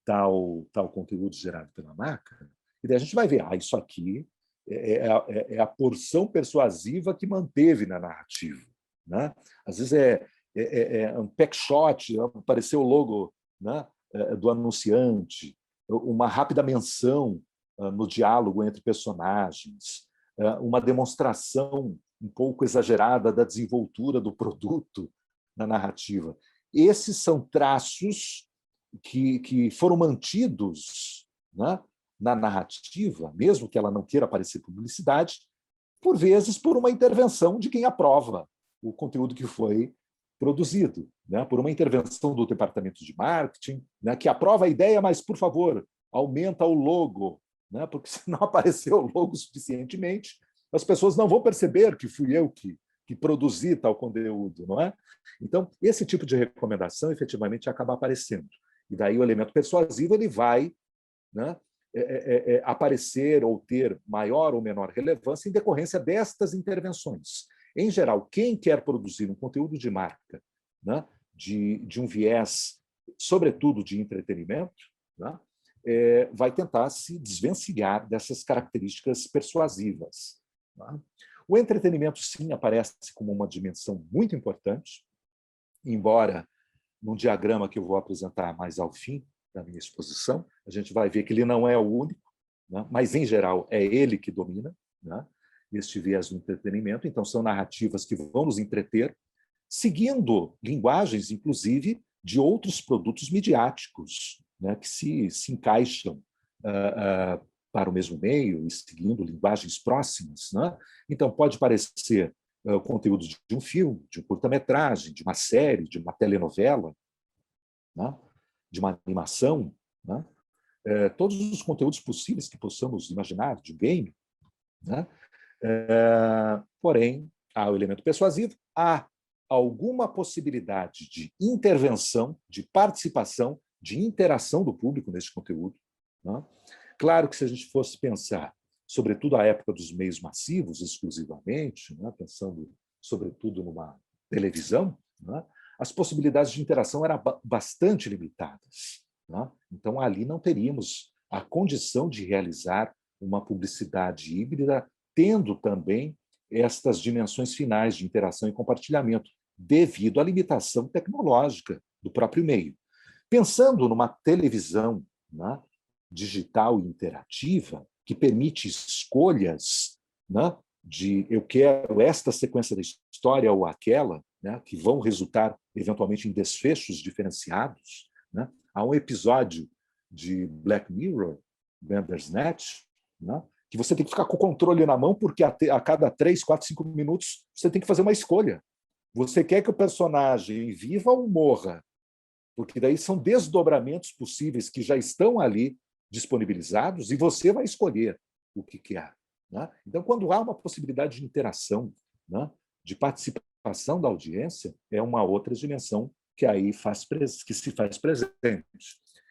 Speaker 2: tal conteúdo gerado pela marca, e daí a gente vai ver, isso aqui é a porção persuasiva que manteve na narrativa, né? Às vezes um packshot, apareceu o logo, né, do anunciante, uma rápida menção no diálogo entre personagens, uma demonstração um pouco exagerada da desenvoltura do produto na narrativa. Esses são traços que foram mantidos, né, na narrativa, mesmo que ela não queira parecer publicidade, por vezes por uma intervenção de quem aprova o conteúdo que foi produzido, né, por uma intervenção do departamento de marketing, né, que aprova a ideia, mas, por favor, aumenta o logo, né, porque se não aparecer o logo suficientemente, as pessoas não vão perceber que fui eu que produzi tal conteúdo, não é? Então, esse tipo de recomendação efetivamente acaba aparecendo. E daí o elemento persuasivo ele vai, né, aparecer ou ter maior ou menor relevância em decorrência destas intervenções. Em geral, quem quer produzir um conteúdo de marca, né, de um viés, sobretudo de entretenimento, né, vai tentar se desvencilhar dessas características persuasivas. Né? O entretenimento, sim, aparece como uma dimensão muito importante, embora num diagrama que eu vou apresentar mais ao fim da minha exposição, a gente vai ver que ele não é o único, né? Mas, em geral, é ele que domina, né, este viés do entretenimento. Então, são narrativas que vão nos entreter, seguindo linguagens, inclusive, de outros produtos midiáticos, né, que se encaixam para o mesmo meio e seguindo linguagens próximas, né? Então, pode parecer o conteúdo de um filme, de um curta-metragem, de uma série, de uma telenovela, né, de uma animação, né? Todos os conteúdos possíveis que possamos imaginar, de game, né? Porém, há o elemento persuasivo, há alguma possibilidade de intervenção, de participação, de interação do público nesse conteúdo, né? Claro que se a gente fosse pensar, sobretudo a época dos meios massivos, exclusivamente, né, pensando sobretudo numa televisão, né, as possibilidades de interação eram bastante limitadas, né? Então, ali não teríamos a condição de realizar uma publicidade híbrida, tendo também estas dimensões finais de interação e compartilhamento, devido à limitação tecnológica do próprio meio. Pensando numa televisão, né, digital e interativa, que permite escolhas, né, de eu quero esta sequência da história ou aquela, né, que vão resultar, eventualmente, em desfechos diferenciados. Né? Há um episódio de Black Mirror, Bandersnatch, né, que você tem que ficar com o controle na mão, porque a cada 3, 4, 5 minutos você tem que fazer uma escolha. Você quer que o personagem viva ou morra? Porque daí são desdobramentos possíveis que já estão ali disponibilizados e você vai escolher o que quer. Né? Então, quando há uma possibilidade de interação, né, de participação da audiência, é uma outra dimensão que aí que se faz presente.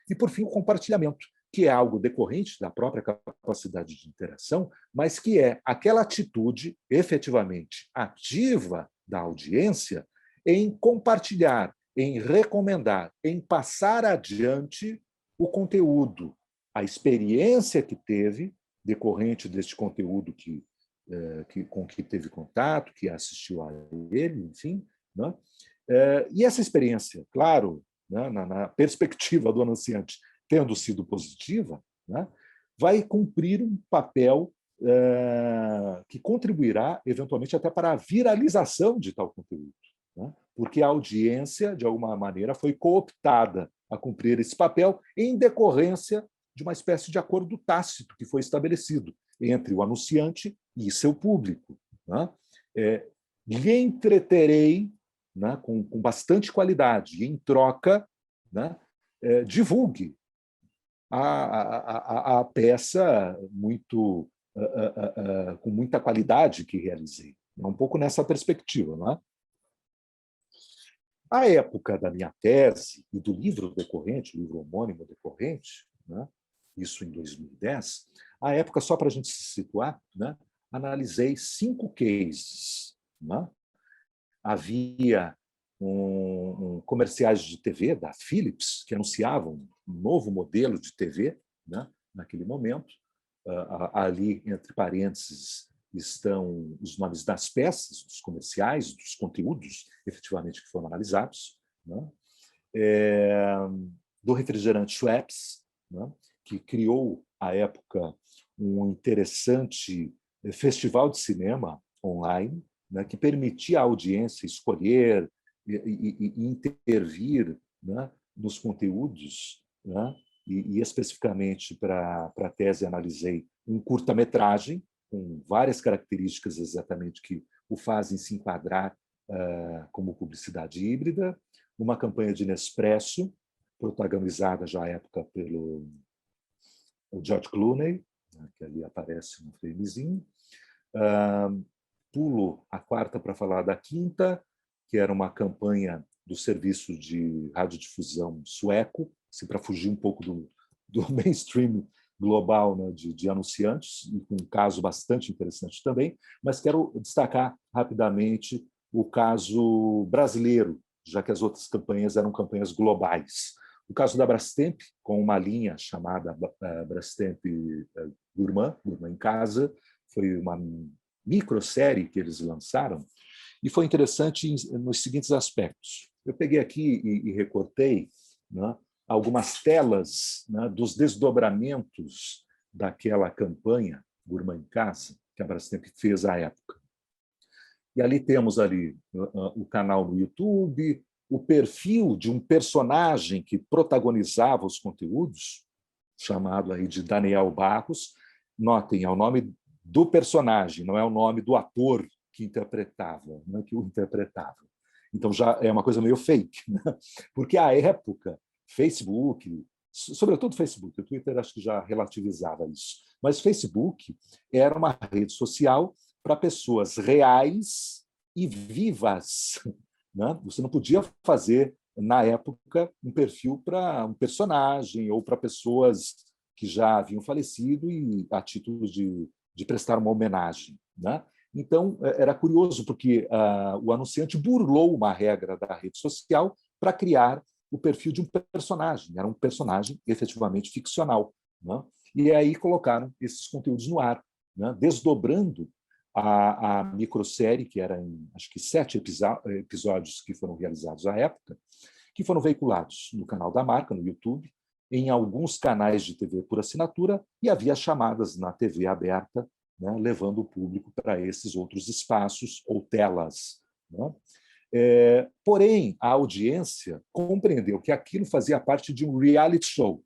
Speaker 2: E, por fim, o compartilhamento, que é algo decorrente da própria capacidade de interação, mas que é aquela atitude efetivamente ativa da audiência em compartilhar, em recomendar, em passar adiante o conteúdo, a experiência que teve decorrente deste conteúdo com que teve contato, que assistiu a ele, enfim. Né? E essa experiência, claro, né, na perspectiva do anunciante, tendo sido positiva, né, vai cumprir um papel que contribuirá, eventualmente, até para a viralização de tal conteúdo. Né? Porque a audiência, de alguma maneira, foi cooptada a cumprir esse papel em decorrência de uma espécie de acordo tácito que foi estabelecido entre o anunciante e seu público. Né? Lhe entreterei né, com bastante qualidade, e, em troca, né, divulgue a peça com muita qualidade que realizei. É um pouco nessa perspectiva. Não é? A época da minha tese e do livro decorrente, o livro homônimo decorrente, né, isso em 2010, a época, só para a gente se situar, né, analisei 5 cases. Né? Havia comerciais de TV da Philips que anunciavam um novo modelo de TV, né, naquele momento. Ali, entre parênteses, estão os nomes das peças, dos comerciais, dos conteúdos efetivamente que foram analisados. Né? Do refrigerante Schweppes, né, que criou, à época, um interessante festival de cinema online, né, que permitia à audiência escolher e intervir, né, nos conteúdos. Né, e especificamente para a tese analisei um curta-metragem com várias características exatamente que o fazem se enquadrar como publicidade híbrida, uma campanha de Nespresso, protagonizada já à época pelo George Clooney, né, que ali aparece um framezinho. Pulo a quarta para falar da quinta, que era uma campanha do serviço de radiodifusão sueco, assim, para fugir um pouco do mainstream global, né, de anunciantes, e com um caso bastante interessante também, mas quero destacar rapidamente o caso brasileiro, já que as outras campanhas eram campanhas globais. O caso da Brastemp, com uma linha chamada Brastemp Gourmand, Gourmand em Casa, foi uma microsérie que eles lançaram, e foi interessante nos seguintes aspectos. Eu peguei aqui e recortei, né, algumas telas, né, dos desdobramentos daquela campanha Gourmand em Casa, que a Brastemp fez à época. E ali temos ali o canal no YouTube, o perfil de um personagem que protagonizava os conteúdos, chamado aí de Daniel Barros. Notem, é o nome do personagem, não é o nome do ator que interpretava, não é que o interpretava. Então já é uma coisa meio fake, né? Porque à época, Facebook, sobretudo Facebook, o Twitter acho que já relativizava isso, mas Facebook era uma rede social para pessoas reais e vivas. Né? Você não podia fazer, na época, um perfil para um personagem ou para pessoas que já haviam falecido e a título de prestar uma homenagem. Né? Então, era curioso, porque o anunciante burlou uma regra da rede social para criar o perfil de um personagem. Era um personagem efetivamente ficcional. Né? E aí colocaram esses conteúdos no ar, né? Desdobrando a microsérie, que era em, acho que 7 episódios que foram realizados à época, que foram veiculados no canal da marca, no YouTube, em alguns canais de TV por assinatura, e havia chamadas na TV aberta, né, levando o público para esses outros espaços ou telas. Né? Porém, a audiência compreendeu que aquilo fazia parte de um reality show,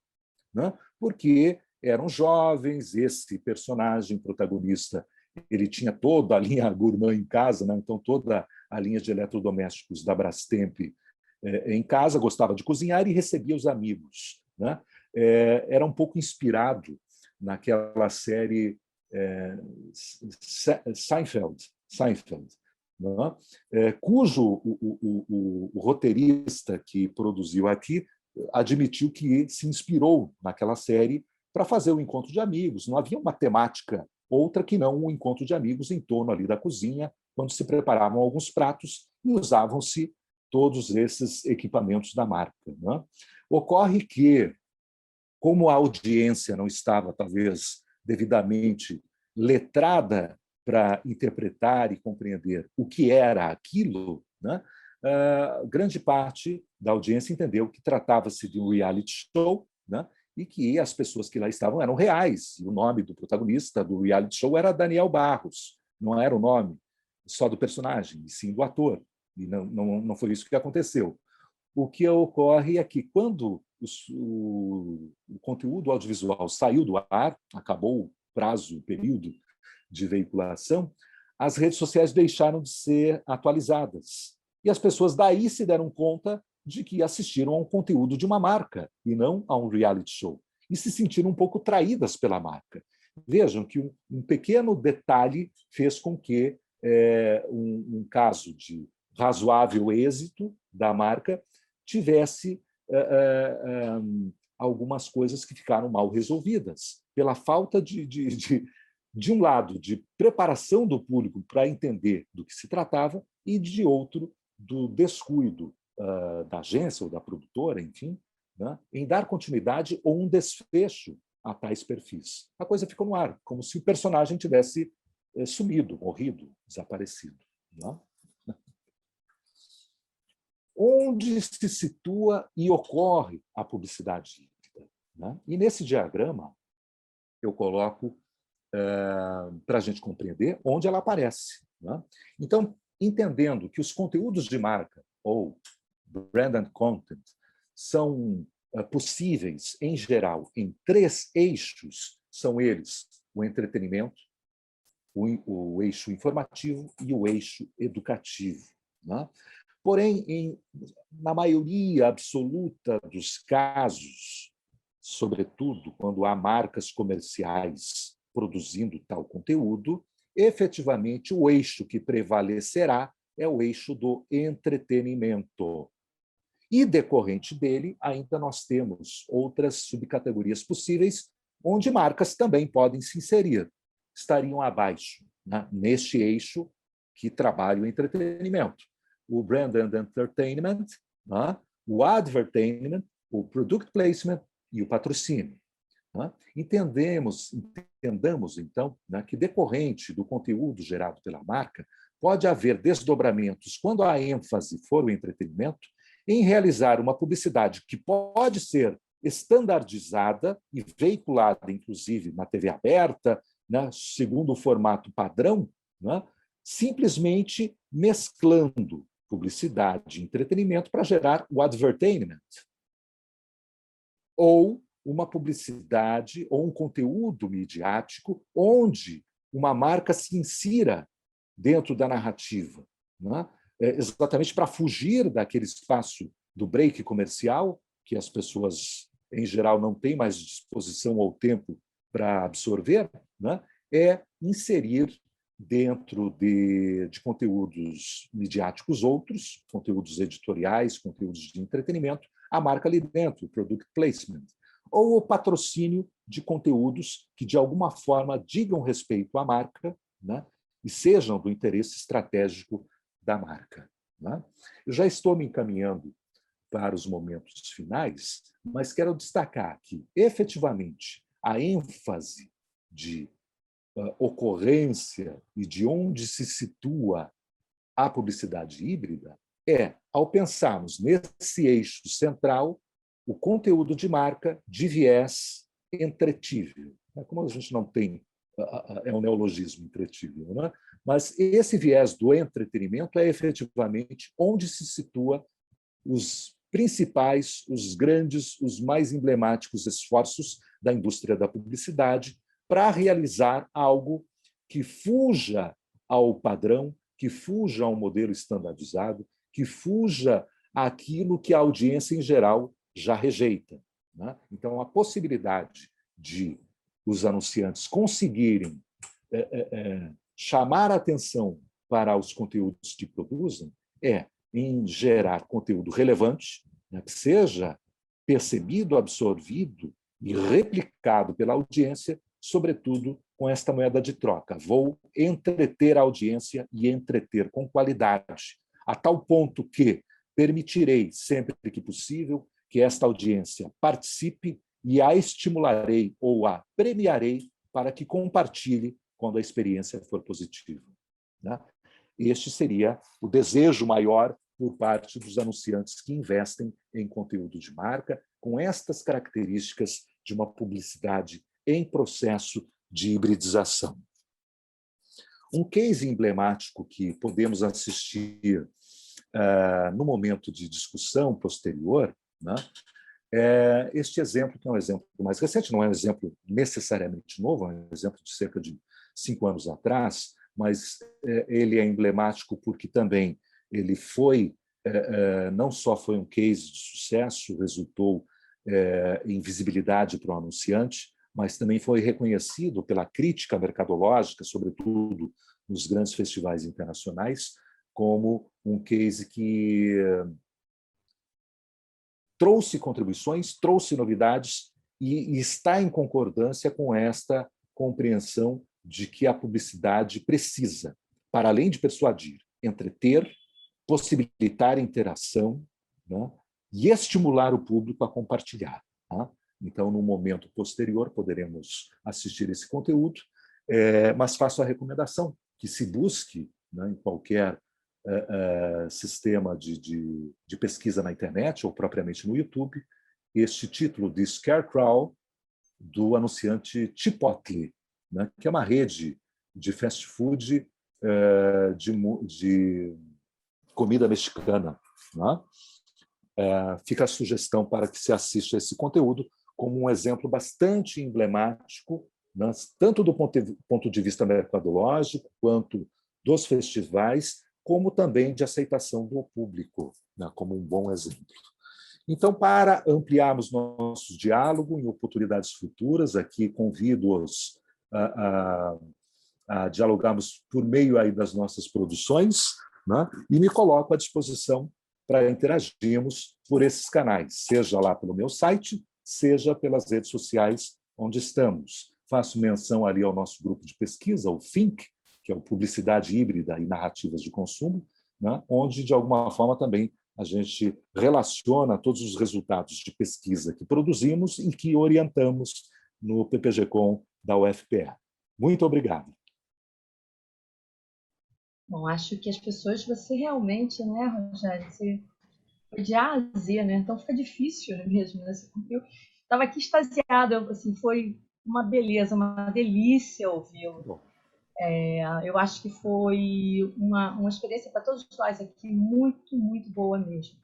Speaker 2: né? Porque eram jovens, esse personagem protagonista ele tinha toda a linha Gourmand em casa, né? Então toda a linha de eletrodomésticos da Brastemp em casa, gostava de cozinhar e recebia os amigos. Né? Era um pouco inspirado naquela série Seinfeld, né? Cujo o roteirista que produziu aqui admitiu que se inspirou naquela série para fazer o encontro de amigos. Não havia uma temática outra que não um encontro de amigos em torno ali da cozinha, quando se preparavam alguns pratos e usavam-se todos esses equipamentos da marca. Né? Ocorre que, como a audiência não estava, talvez, devidamente letrada para interpretar e compreender o que era aquilo, né? Grande parte da audiência entendeu que tratava-se de um reality show, né? E que as pessoas que lá estavam eram reais. E o nome do protagonista do reality show era Daniel Barros, não era o nome só do personagem, e sim do ator. E não foi isso que aconteceu. O que ocorre é que, quando o conteúdo audiovisual saiu do ar, acabou o prazo, o período de veiculação, as redes sociais deixaram de ser atualizadas. E as pessoas daí se deram conta de que assistiram a um conteúdo de uma marca e não a um reality show. E se sentiram um pouco traídas pela marca. Vejam que um pequeno detalhe fez com que um caso de razoável êxito da marca tivesse algumas coisas que ficaram mal resolvidas, pela falta de um lado, de preparação do público para entender do que se tratava, e de outro, do descuido da agência ou da produtora, enfim, né, em dar continuidade ou um desfecho a tais perfis. A coisa ficou no ar, como se o personagem tivesse sumido, morrido, desaparecido. Né? Onde se situa e ocorre a publicidade híbrida? Né? E nesse diagrama eu coloco para a gente compreender onde ela aparece. Né? Então, entendendo que os conteúdos de marca, ou brand and content, são possíveis, em geral, em 3 eixos, são eles o entretenimento, o eixo informativo e o eixo educativo. Né? Porém, na maioria absoluta dos casos, sobretudo quando há marcas comerciais produzindo tal conteúdo, efetivamente o eixo que prevalecerá é o eixo do entretenimento. E, decorrente dele, ainda nós temos outras subcategorias possíveis, onde marcas também podem se inserir. Estariam abaixo, né, neste eixo que trabalha o entretenimento. O brand and entertainment, né, o advertainment, o product placement e o patrocínio. Né? Entendamos, então, né, que, decorrente do conteúdo gerado pela marca, pode haver desdobramentos, quando a ênfase for o entretenimento, em realizar uma publicidade que pode ser estandardizada e veiculada, inclusive, na TV aberta, né, segundo o formato padrão, né, simplesmente mesclando publicidade e entretenimento para gerar o advertainment. Ou uma publicidade ou um conteúdo midiático onde uma marca se insira dentro da narrativa, né? Exatamente para fugir daquele espaço do break comercial, que as pessoas, em geral, não têm mais disposição ou tempo para absorver, né? É inserir dentro de conteúdos midiáticos outros, conteúdos editoriais, conteúdos de entretenimento, a marca ali dentro, o product placement, ou o patrocínio de conteúdos que, de alguma forma, digam respeito à marca, né, e sejam do interesse estratégico da marca. Né? Eu já estou me encaminhando para os momentos finais, mas quero destacar que, efetivamente, a ênfase de ocorrência e de onde se situa a publicidade híbrida é, ao pensarmos nesse eixo central, o conteúdo de marca de viés entretível. Como a gente não tem, é um neologismo, entretível, né? Mas esse viés do entretenimento é efetivamente onde se situa os principais, os grandes, os mais emblemáticos esforços da indústria da publicidade para realizar algo que fuja ao padrão, que fuja ao modelo estandardizado, que fuja àquilo que a audiência, em geral, já rejeita. Né? Então, a possibilidade de os anunciantes conseguirem chamar a atenção para os conteúdos que produzem é em gerar conteúdo relevante, né, que seja percebido, absorvido e replicado pela audiência, sobretudo com esta moeda de troca. Vou entreter a audiência e entreter com qualidade, a tal ponto que permitirei, sempre que possível, que esta audiência participe e a estimularei ou a premiarei para que compartilhe quando a experiência for positiva. Né? Este seria o desejo maior por parte dos anunciantes que investem em conteúdo de marca, com estas características de uma publicidade em processo de hibridização. Um case emblemático que podemos assistir no momento de discussão posterior, né, é este exemplo, que é um exemplo mais recente, não é um exemplo necessariamente novo, é um exemplo de cerca de 5 anos atrás, mas ele é emblemático porque também ele foi, não só foi um case de sucesso, resultou em visibilidade para o anunciante, mas também foi reconhecido pela crítica mercadológica, sobretudo nos grandes festivais internacionais, como um case que trouxe contribuições, trouxe novidades e está em concordância com esta compreensão de que a publicidade precisa, para além de persuadir, entreter, possibilitar interação, né, e estimular o público a compartilhar. Tá? Então, no momento posterior, poderemos assistir esse conteúdo, mas faço a recomendação que se busque, né, em qualquer sistema de pesquisa na internet ou propriamente no YouTube, este título de Scarecrow, do anunciante Chipotle, né, que é uma rede de fast food de comida mexicana. Né? Fica a sugestão para que se assista esse conteúdo como um exemplo bastante emblemático, né, tanto do ponto de vista mercadológico, quanto dos festivais, como também de aceitação do público, né, como um bom exemplo. Então, para ampliarmos nosso diálogo em oportunidades futuras, aqui convido-os a dialogarmos por meio aí das nossas produções, né, e me coloco à disposição para interagirmos por esses canais, seja lá pelo meu site, seja pelas redes sociais onde estamos. Faço menção ali ao nosso grupo de pesquisa, o FINC, que é o Publicidade Híbrida e Narrativas de Consumo, né, onde, de alguma forma, também a gente relaciona todos os resultados de pesquisa que produzimos e que orientamos no PPG-Com da UFPR. Muito obrigado.
Speaker 1: Bom, acho que as pessoas, você realmente, né, Rogério, você foi de A a Z, né? Então fica difícil, né, mesmo. Né? Eu estava aqui extasiada, assim, foi uma beleza, uma delícia ouvi-lo. Eu acho que foi uma experiência para todos nós aqui muito, muito boa mesmo.